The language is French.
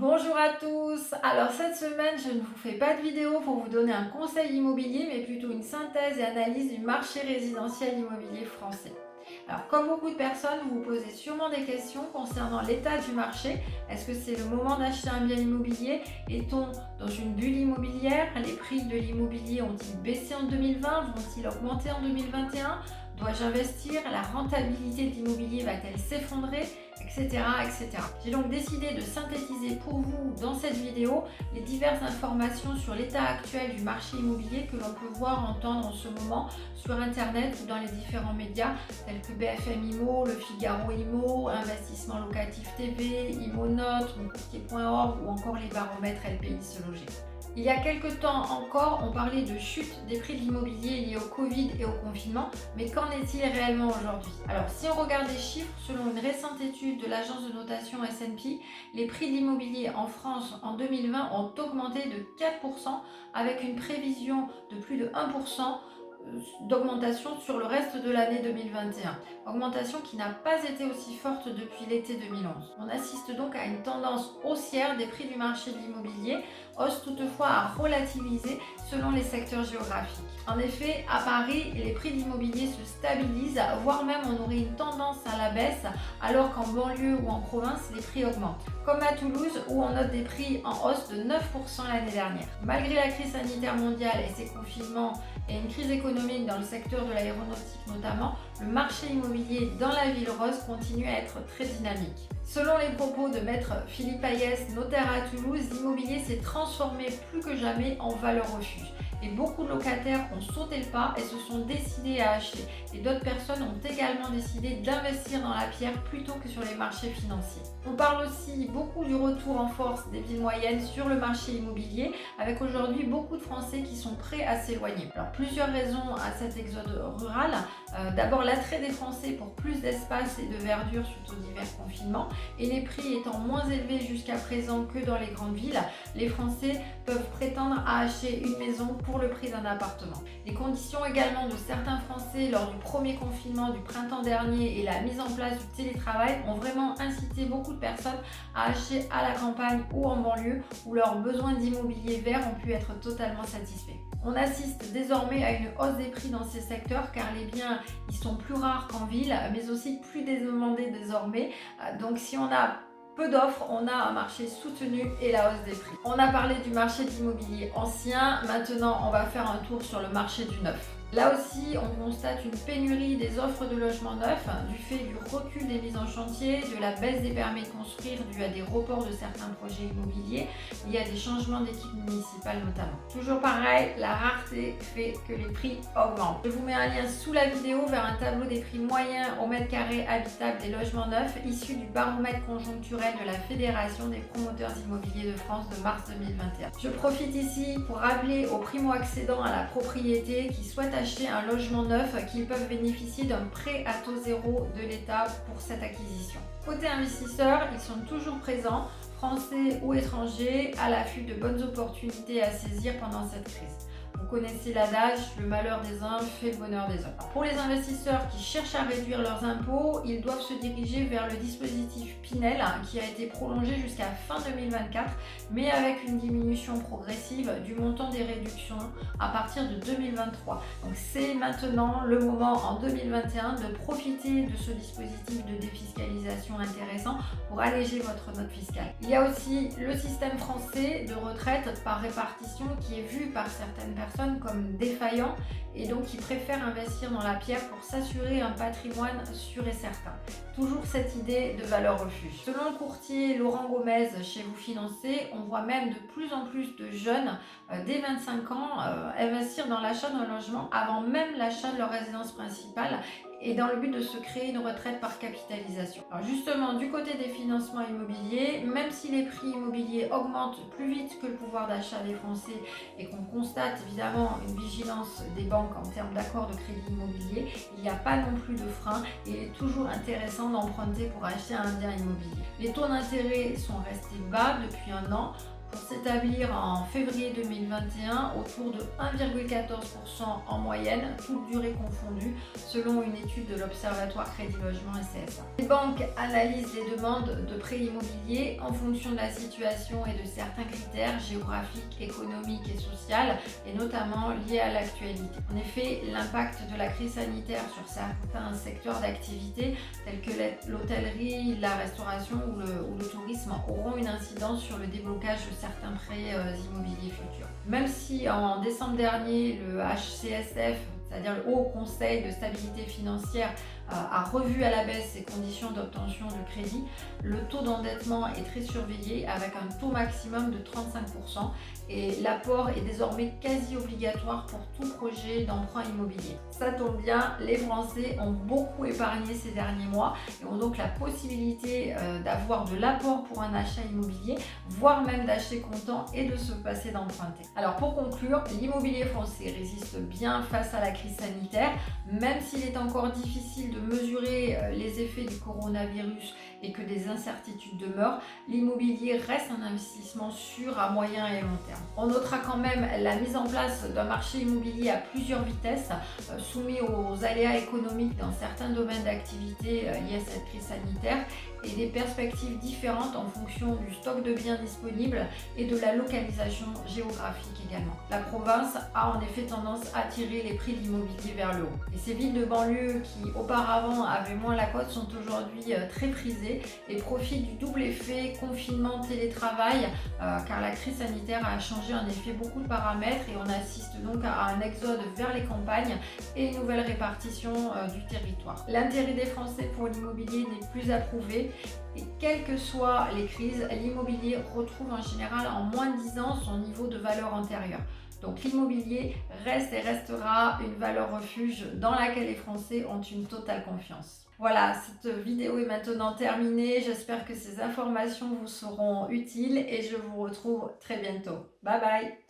Bonjour à tous. Alors cette semaine, je ne vous fais pas de vidéo pour vous donner un conseil immobilier, mais plutôt une synthèse et analyse du marché résidentiel immobilier français. Alors comme beaucoup de personnes, vous vous posez sûrement des questions concernant l'état du marché. Est-ce que c'est le moment d'acheter un bien immobilier? Est-on dans une bulle immobilière? Les prix de l'immobilier ont-ils baissé en 2020? Vont-ils augmenter en 2021? Dois-je investir? La rentabilité de l'immobilier va-t-elle s'effondrer? Etc. etc. J'ai donc décidé de synthétiser pour vous dans cette vidéo les diverses informations sur l'état actuel du marché immobilier que l'on peut voir, entendre en ce moment sur internet ou dans les différents médias tels que BFM Immo, Le Figaro Immo, Investissement Locatif TV, Immonote, moncourtier.org ou encore les baromètres LPI Se Loger. Il y a quelques temps encore, on parlait de chute des prix de l'immobilier liés au Covid et au confinement, mais qu'en est-il réellement aujourd'hui? Alors, si on regarde les chiffres, selon une récente étude de l'agence de notation S&P, les prix de l'immobilier en France en 2020 ont augmenté de 4%, avec une prévision de plus de 1% d'augmentation sur le reste de l'année 2021. Augmentation qui n'a pas été aussi forte depuis l'été 2011. On assiste donc à une tendance haussière des prix du marché de l'immobilier, hausse toutefois à relativiser selon les secteurs géographiques. En effet, à Paris, les prix de l'immobilier se stabilisent, voire même on aurait une tendance à la baisse, alors qu'en banlieue ou en province, les prix augmentent. Comme à Toulouse, où on note des prix en hausse de 9% l'année dernière. Malgré la crise sanitaire mondiale et ses confinements et une crise économique dans le secteur de l'aéronautique notamment, le marché immobilier dans la ville rose continue à être très dynamique. Selon les propos de maître Philippe Ayès, notaire à Toulouse, l'immobilier s'est transformé plus que jamais en valeur refuge. Et beaucoup de locataires ont sauté le pas et se sont décidés à acheter. Et d'autres personnes ont également décidé d'investir dans la pierre plutôt que sur les marchés financiers. On parle aussi beaucoup du retour en force des villes moyennes sur le marché immobilier, avec aujourd'hui beaucoup de Français qui sont prêts à s'éloigner. Alors plusieurs raisons à cet exode rural. D'abord l'attrait des Français pour plus d'espace et de verdure suite aux divers confinements, et les prix étant moins élevés jusqu'à présent que dans les grandes villes, les Français peuvent prétendre à acheter une maison pour le prix d'un appartement. Les conditions également de certains Français lors du premier confinement du printemps dernier et la mise en place du télétravail ont vraiment incité beaucoup de personnes à acheter à la campagne ou en banlieue où leurs besoins d'immobilier vert ont pu être totalement satisfaits. On assiste désormais à une hausse des prix dans ces secteurs car les biens ils sont plus rares qu'en ville, mais aussi plus demandés désormais. Donc si on a peu d'offres, on a un marché soutenu et la hausse des prix. On a parlé du marché de l'immobilier ancien, maintenant on va faire un tour sur le marché du neuf. Là aussi, on constate une pénurie des offres de logements neufs du fait du recul des mises en chantier, de la baisse des permis de construire dû à des reports de certains projets immobiliers. Il y a des changements d'équipe municipale notamment. Toujours pareil, la rareté fait que les prix augmentent. Je vous mets un lien sous la vidéo vers un tableau des prix moyens au mètre carré habitable des logements neufs issu du baromètre conjoncturel de la Fédération des promoteurs immobiliers de France de mars 2021. Je profite ici pour rappeler aux primo-accédants à la propriété qui souhaitent acheter un logement neuf qu'ils peuvent bénéficier d'un prêt à taux zéro de l'État pour cette acquisition. Côté investisseurs, ils sont toujours présents, français ou étrangers, à l'affût de bonnes opportunités à saisir pendant cette crise. Vous connaissez l'adage, le malheur des uns fait le bonheur des autres. Pour les investisseurs qui cherchent à réduire leurs impôts, ils doivent se diriger vers le dispositif Pinel qui a été prolongé jusqu'à fin 2024, mais avec une diminution progressive du montant des réductions à partir de 2023. Donc c'est maintenant le moment en 2021 de profiter de ce dispositif de défiscalisation intéressant pour alléger votre note fiscale. Il y a aussi le système français de retraite par répartition qui est vu par certaines personnes comme défaillant et donc qui préfèrent investir dans la pierre pour s'assurer un patrimoine sûr et certain. Toujours cette idée de valeur refuge. Selon le courtier Laurent Gomez chez Vous Financer, on voit même de plus en plus de jeunes dès 25 ans investir dans l'achat d'un logement avant même l'achat de leur résidence principale et dans le but de se créer une retraite par capitalisation. Alors justement, du côté des financements immobiliers, même si les prix immobiliers augmentent plus vite que le pouvoir d'achat des Français et qu'on constate évidemment une vigilance des banques en termes d'accords de crédit immobilier, il n'y a pas non plus de frein et il est toujours intéressant d'emprunter pour acheter un bien immobilier. Les taux d'intérêt sont restés bas depuis un an. pour s'établir en février 2021 autour de 1,14% en moyenne, toutes durées confondues, selon une étude de l'Observatoire Crédit Logement et CSA. Les banques analysent les demandes de prêts immobiliers en fonction de la situation et de certains critères géographiques, économiques et sociaux, et notamment liés à l'actualité. En effet, l'impact de la crise sanitaire sur certains secteurs d'activité tels que l'hôtellerie, la restauration ou le tourisme auront une incidence sur le déblocage de certains prêts immobiliers futurs. Même si en décembre dernier, le HCSF, c'est-à-dire le Haut Conseil de stabilité financière, a revu à la baisse ses conditions d'obtention de crédit, le taux d'endettement est très surveillé avec un taux maximum de 35% et l'apport est désormais quasi obligatoire pour tout projet d'emprunt immobilier. Ça tombe bien, les Français ont beaucoup épargné ces derniers mois et ont donc la possibilité d'avoir de l'apport pour un achat immobilier, voire même d'acheter comptant et de se passer d'emprunter. Alors pour conclure, l'immobilier français résiste bien face à la crise sanitaire, même s'il est encore difficile de mesurer les effets du coronavirus et que des incertitudes demeurent, l'immobilier reste un investissement sûr à moyen et long terme. On notera quand même la mise en place d'un marché immobilier à plusieurs vitesses, soumis aux aléas économiques dans certains domaines d'activité liés à cette crise sanitaire et des perspectives différentes en fonction du stock de biens disponibles et de la localisation géographique également. La province a en effet tendance à tirer les prix de l'immobilier vers le haut. Et ces villes de banlieue qui auparavant avaient moins la cote sont aujourd'hui très prisées et profitent du double effet confinement-télétravail car la crise sanitaire a changé en effet beaucoup de paramètres et on assiste donc à un exode vers les campagnes et une nouvelle répartition du territoire. L'intérêt des Français pour l'immobilier n'est plus à prouver et quelles que soient les crises, l'immobilier retrouve en général en moins de 10 ans son niveau de valeur antérieure. Donc l'immobilier reste et restera une valeur refuge dans laquelle les Français ont une totale confiance. Voilà, cette vidéo est maintenant terminée. J'espère que ces informations vous seront utiles et je vous retrouve très bientôt. Bye bye!